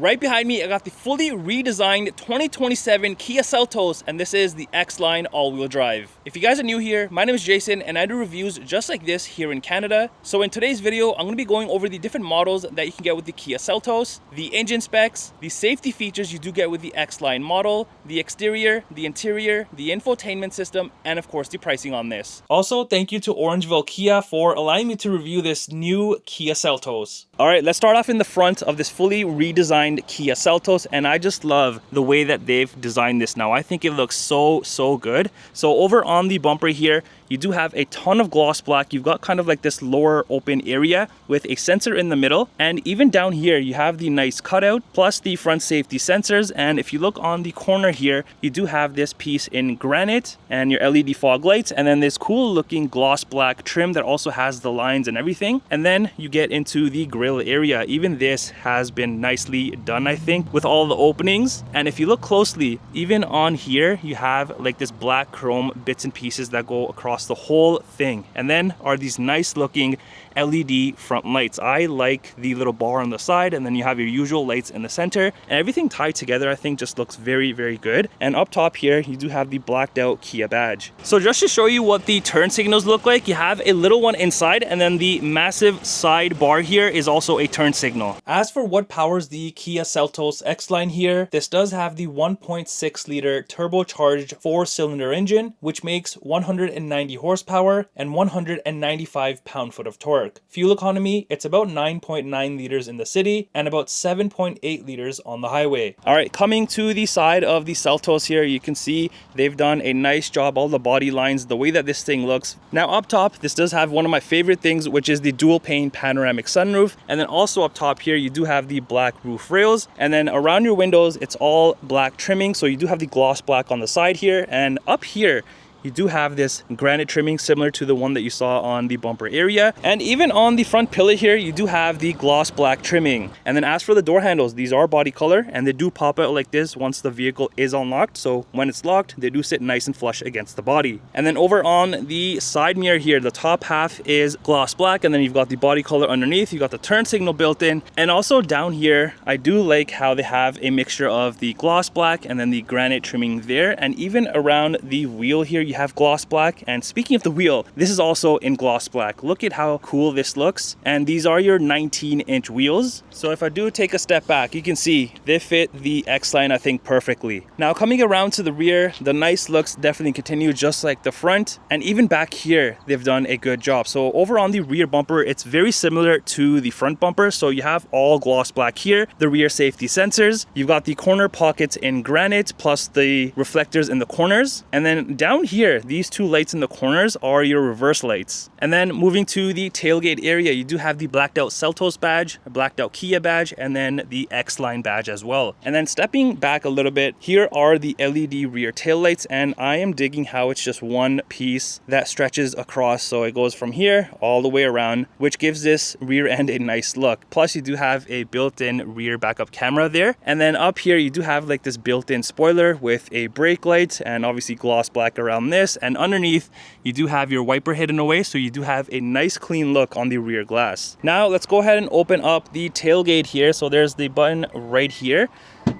Right behind me, I got the fully redesigned 2027 Kia Seltos, and this is the X-Line all-wheel drive. If you guys are new here, my name is Jason, and I do reviews just like this here in Canada. So in today's video, I'm going to be going over the different models that you can get with the Kia Seltos, the engine specs, the safety features you do get with the X-Line model, the exterior, the interior, the infotainment system, and of course the pricing on this. Also, thank you to Orangeville Kia for allowing me to review this new Kia Seltos. All right, let's start off in the front of this fully redesigned Kia Seltos, and I just love the way that they've designed this now. I think it looks so good. So over on the bumper here, you do have a ton of gloss black. You've got kind of like this lower open area with a sensor in the middle, and even down here you have the nice cutout plus the front safety sensors. And if you look on the corner here, you do have this piece in granite and your LED fog lights, and then this cool looking gloss black trim that also has the lines and everything. And then you get into the grille area. Even this has been nicely done, I think, with all the openings. And if you look closely, even on here you have like this black chrome bits and pieces that go across the whole thing. And then are these nice looking LED front lights. I like the little bar on the side, and then you have your usual lights in the center, and everything tied together I think just looks very good. And up top here you do have the blacked out Kia badge. So just to show you what the turn signals look like, you have a little one inside, and then the massive side bar here is also a turn signal. As for what powers the Kia Seltos X-Line here, this does have the 1.6 liter turbocharged 4-cylinder engine, which makes 190 horsepower and 195 pound-foot of torque. Fuel economy, it's about 9.9 liters in the city and about 7.8 liters on the highway. All right, coming to the side of the Seltos here, you can see they've done a nice job, all the body lines, the way that this thing looks. Now up top, this does have one of my favorite things, which is the dual pane panoramic sunroof. And then also up top here, you do have the black roof rails. And then around your windows, it's all black trimming. So you do have the gloss black on the side here. And up here, you do have this granite trimming similar to the one that you saw on the bumper area. And even on the front pillar here, you do have the gloss black trimming. And then as for the door handles, these are body color, and they do pop out like this once the vehicle is unlocked. So when it's locked, they do sit nice and flush against the body. And then over on the side mirror here, the top half is gloss black, and then you've got the body color underneath. You got the turn signal built in. And also down here, I do like how they have a mixture of the gloss black and then the granite trimming there. And even around the wheel here, you have gloss black. And speaking of the wheel, this is also in gloss black. Look at how cool this looks. And these are your 19-inch wheels. So if I do take a step back, you can see they fit the X-Line, I think, perfectly. Now coming around to the rear, the nice looks definitely continue just like the front. And even back here, they've done a good job. So over on the rear bumper, it's very similar to the front bumper. So you have all gloss black here, the rear safety sensors. You've got the corner pockets in granite, plus the reflectors in the corners. And then down here, these two lights in the corners are your reverse lights. And then moving to the tailgate area, you do have the blacked out Seltos badge, a blacked out Kia badge, and then the X-Line badge as well. And then stepping back a little bit, here are the LED rear tail lights, and I am digging how it's just one piece that stretches across. So it goes from here all the way around, which gives this rear end a nice look. Plus you do have a built-in rear backup camera there. And then up here, you do have like this built-in spoiler with a brake light and obviously gloss black around this. And underneath, you do have your wiper hidden away, so you do have a nice clean look on the rear glass. Now let's go ahead and open up the tailgate here. So there's the button right here,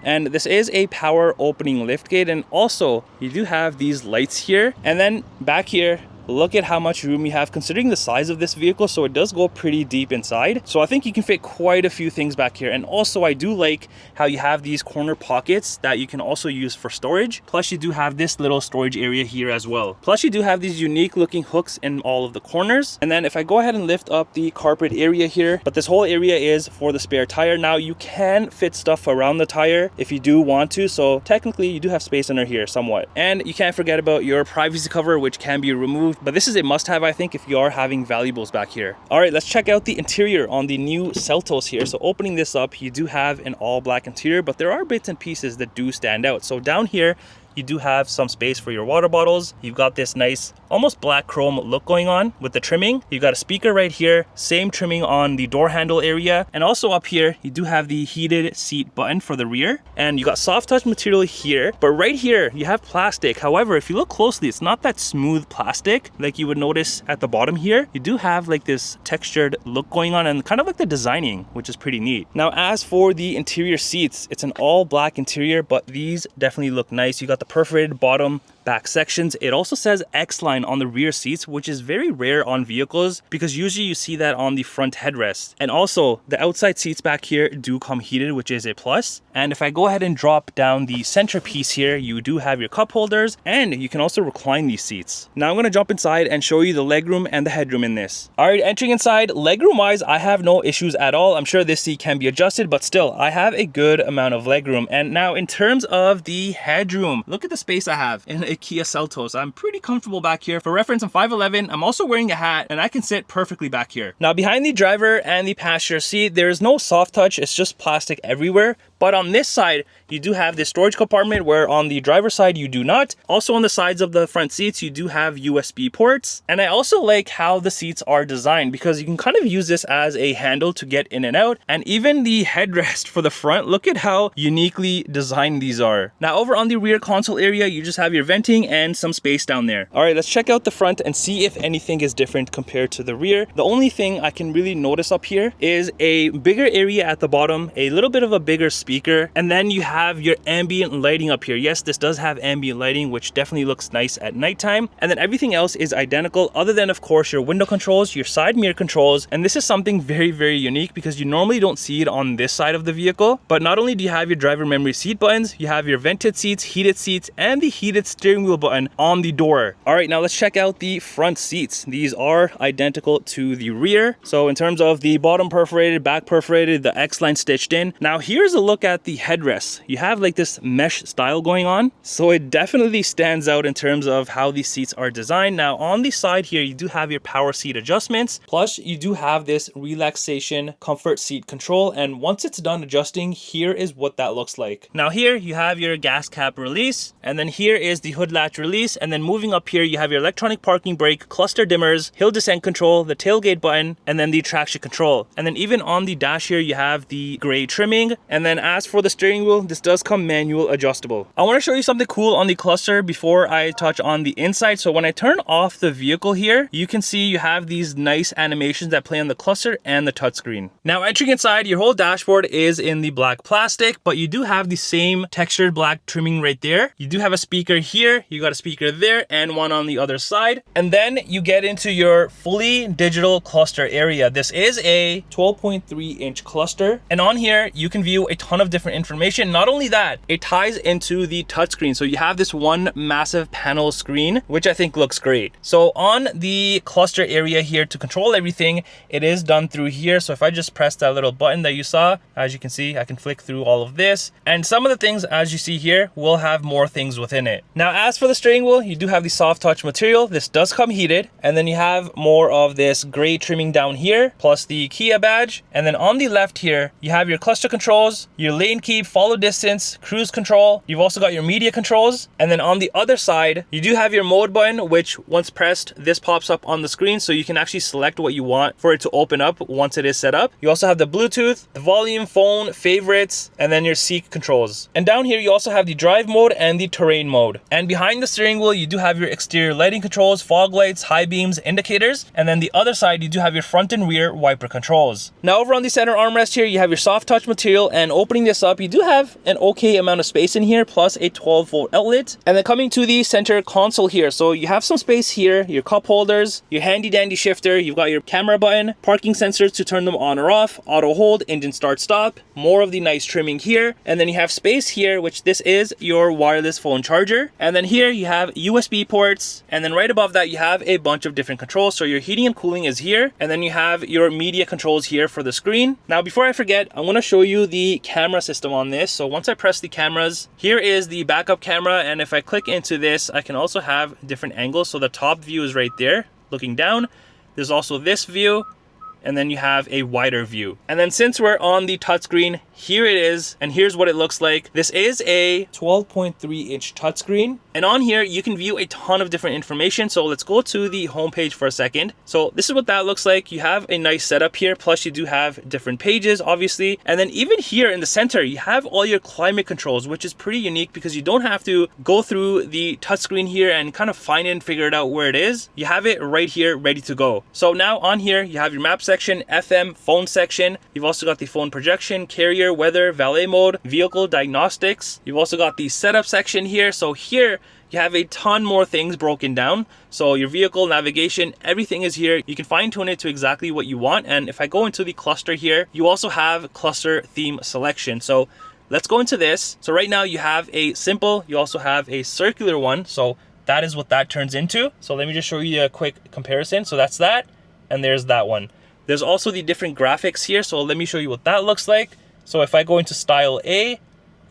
and this is a power opening lift gate. And also you do have these lights here, and then back here, look at how much room you have considering the size of this vehicle. So it does go pretty deep inside. So I think you can fit quite a few things back here. And also I do like how you have these corner pockets that you can also use for storage. Plus you do have this little storage area here as well. Plus you do have these unique looking hooks in all of the corners. And then if I go ahead and lift up the carpet area here, but this whole area is for the spare tire. Now you can fit stuff around the tire if you do want to. So technically you do have space under here somewhat. And you can't forget about your privacy cover, which can be removed. But this is a must-have, I think, if you are having valuables back here. All right, let's check out the interior on the new Seltos here. So opening this up, you do have an all black interior, but there are bits and pieces that do stand out. So down here, you do have some space for your water bottles. You've got this nice, almost black chrome look going on with the trimming. You've got a speaker right here, same trimming on the door handle area. And also up here, you do have the heated seat button for the rear. And you got soft touch material here, but right here, you have plastic. However, if you look closely, it's not that smooth plastic like you would notice at the bottom here. You do have like this textured look going on and kind of like the designing, which is pretty neat. Now, as for the interior seats, it's an all black interior, but these definitely look nice. You got the perforated bottom back sections. It also says X-Line on the rear seats, which is very rare on vehicles because usually you see that on the front headrest. And also the outside seats back here do come heated, which is a plus. And if I go ahead and drop down the centerpiece here, you do have your cup holders and you can also recline these seats. Now I'm going to jump inside and show you the legroom and the headroom in this. All right, entering inside, legroom wise, I have no issues at all. I'm sure this seat can be adjusted, but still I have a good amount of legroom. And now in terms of the headroom, look at the space I have in a Kia Seltos. I'm pretty comfortable back here. For reference, I'm 5'11". I'm also wearing a hat and I can sit perfectly back here. Now behind the driver and the passenger seat, there is no soft touch. It's just plastic everywhere. But on this side, you do have this storage compartment where on the driver's side, you do not. Also on the sides of the front seats, you do have USB ports. And I also like how the seats are designed because you can kind of use this as a handle to get in and out. And even the headrest for the front, look at how uniquely designed these are. Now over on the rear console area, you just have your venting and some space down there. All right, let's check out the front and see if anything is different compared to the rear. The only thing I can really notice up here is a bigger area at the bottom, a little bit of a bigger speaker, and then you have your ambient lighting up here. Yes, this does have ambient lighting, which definitely looks nice at nighttime. And then everything else is identical other than, of course, your window controls, your side mirror controls. And this is something very, very unique because you normally don't see it on this side of the vehicle. But not only do you have your driver memory seat buttons, you have your vented seats, heated seats, and the heated steering wheel button on the door. All right, now let's check out the front seats. These are identical to the rear. So in terms of the bottom perforated, back perforated, the X-line stitched in. Now here's a look at the headrest. You have like this mesh style going on. So it definitely stands out in terms of how these seats are designed. Now on the side here, you do have your power seat adjustments. Plus you do have this relaxation comfort seat control. And once it's done adjusting, here is what that looks like. Now here you have your gas cap release, and then here is the hood latch release. And then moving up here, you have your electronic parking brake, cluster dimmers, hill descent control, the tailgate button, and then the traction control. And then even on the dash here, you have the gray trimming. And then as for the steering wheel, this does come manual adjustable. I want to show you something cool on the cluster before I touch on the inside. So when I turn off the vehicle here, you can see you have these nice animations that play on the cluster and the touchscreen. Now entering inside, your whole dashboard is in the black plastic, but you do have the same textured black trimming right there. You do have a speaker here, you got a speaker there, and one on the other side. And then you get into your fully digital cluster area. This is a 12.3 inch cluster. And on here, you can view a ton of different information. Not only that, it ties into the touchscreen. So you have this one massive panel screen, which I think looks great. So on the cluster area here to control everything, it is done through here. So if I just press that little button that you saw, as you can see, I can flick through all of this. And some of the things, as you see here, will have more things within it. Now, as for the steering wheel, you do have the soft touch material. This does come heated. And then you have more of this gray trimming down here, plus the Kia badge. And then on the left here, you have your cluster controls, your lane keep, follow distance, cruise control. You've also got your media controls. And then on the other side, you do have your mode button, which once pressed, this pops up on the screen. So you can actually select what you want for it to open up once it is set up. You also have the Bluetooth, the volume, phone, favorites, and then your seat controls. And down here, you also have the drive mode and the terrain mode. And behind the steering wheel, you do have your exterior lighting controls, fog lights, high beams, indicators. And then the other side, you do have your front and rear wiper controls. Now over on the center armrest here, you have your soft touch material, and opening this up, you do have an okay amount of space in here, plus a 12-volt outlet. And then coming to the center console here, so you have some space here, your cup holders, your handy dandy shifter, you've got your camera button, parking sensors to turn them on or off, auto hold, engine start stop, more of the nice trimming here. And then you have space here, which this is your wireless phone charger. And then here you have USB ports. And then right above that, you have a bunch of different controls. So your heating and cooling is here. And then you have your media controls here for the screen. Now, before I forget, I want to show you the camera system on this. So once I press the cameras, here is the backup camera. And if I click into this, I can also have different angles. So the top view is right there looking down. There's also this view. And then you have a wider view. And then since we're on the touchscreen, here it is, and here's what it looks like. This is a 12.3-inch touchscreen, and on here you can view a ton of different information. So let's go to the homepage for a second. So this is what that looks like. You have a nice setup here, plus you do have different pages, obviously. And then even here in the center, you have all your climate controls, which is pretty unique because you don't have to go through the touchscreen here and kind of find it and figure it out where it is. You have it right here, ready to go. So now on here, you have your map section, FM, phone section. You've also got the phone projection, carrier, weather, valet mode, vehicle diagnostics. You've also got the setup section here. So here you have a ton more things broken down. So your vehicle navigation, everything is here. You can fine tune it to exactly what you want. And if I go into the cluster here, you also have cluster theme selection. So let's go into this. So right now you have a simple, you also have a circular one. So that is what that turns into. So let me just show you a quick comparison. So that's that, and there's that one. There's also the different graphics here. So let me show you what that looks like. So if I go into style A,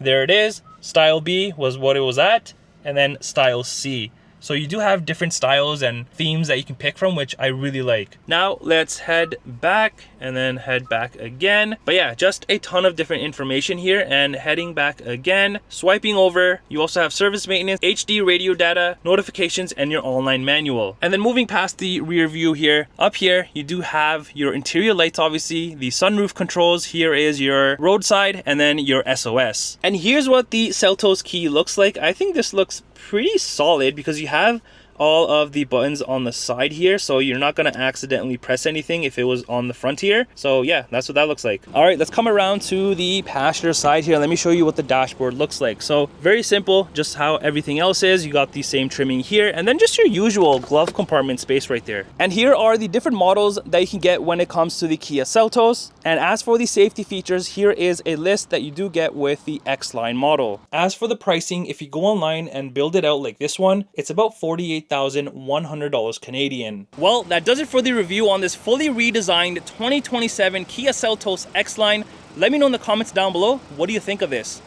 there it is. Style B was what it was at, and then style C. So you do have different styles and themes that you can pick from, which I really like. Now let's head back and then head back again. But yeah, just a ton of different information here, and heading back again, swiping over, you also have service maintenance, HD radio data, notifications, and your online manual. And then moving past the rear view here, up here, you do have your interior lights, obviously, the sunroof controls. Here is your roadside, and then your SOS. And here's what the Seltos key looks like. I think this looks pretty solid because you have all of the buttons on the side here, so you're not going to accidentally press anything if it was on the front here. So yeah, that's what that looks like. All right, let's come around to the passenger side here. Let me show you what the dashboard looks like. So very simple, just how everything else is. You got the same trimming here, and then just your usual glove compartment space right there. And here are the different models that you can get when it comes to the Kia Seltos. And as for the safety features, here is a list that you do get with the X-Line model. As for the pricing, if you go online and build it out like this one, it's about $48,100 Canadian. Well, that does it for the review on this fully redesigned 2027 Kia Seltos X-Line. Let me know in the comments down below, what do you think of this?